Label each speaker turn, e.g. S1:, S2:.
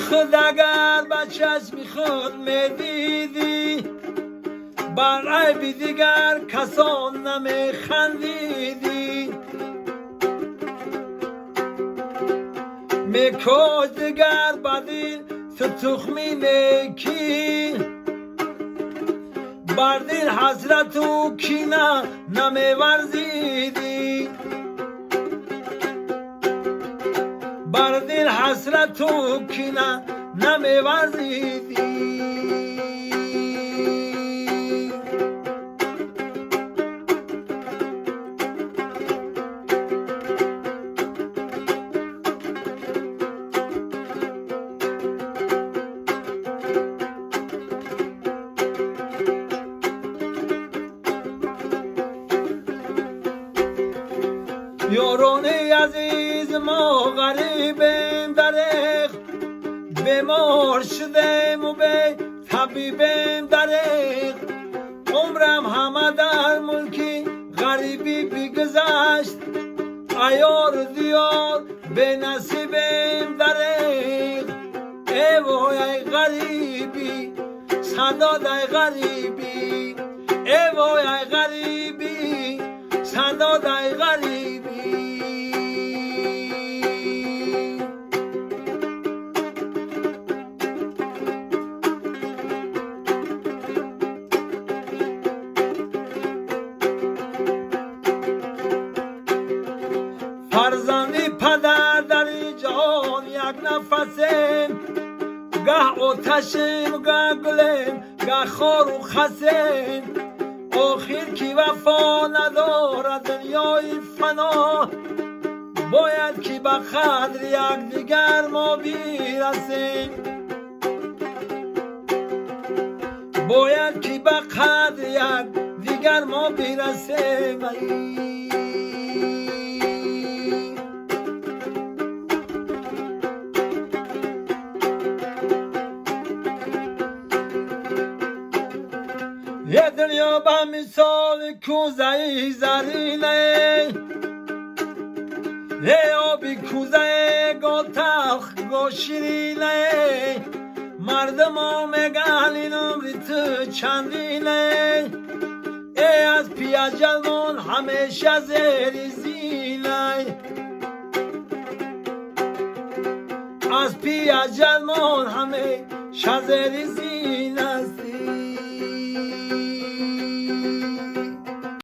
S1: خود اگر به چشم خود میدیدی بر عیب دیگر کسان نمیخندیدی میکش دیگر بدیل تو تخمی نیکی بر دل حسرت و کینه نمیورزیدی بر دل حسرت و کینه نمیورزیدی یاران عزیز ما غریبیم درخ بیمار شدیم و به طبیبیم درخ عمرم همه در ملکی غریبی بگذشت ایار دیار به نصیبیم درخ ای وای ای غریبی صداد ای غریبی ای وای ای غریبی صداد ای غریبی فرزندی پدر در این جهان یک نفسیم گه آتشیم گه گلیم گه خار و خسیم آخر کی وفا ندارد دنیای فنا باید که به قدر یک دیگر ما بیرسیم باید که به قدر یک دیگر ما بیرسیم یه دنیا به مثال کوزه زرینه یه آبی کوزه گا تلخ گا شیرینه مردم ها میگن این عمری تو چندینه ای از پی اجلمون همیشه زیر زینه از پی اجلمون همیشه زیر زینه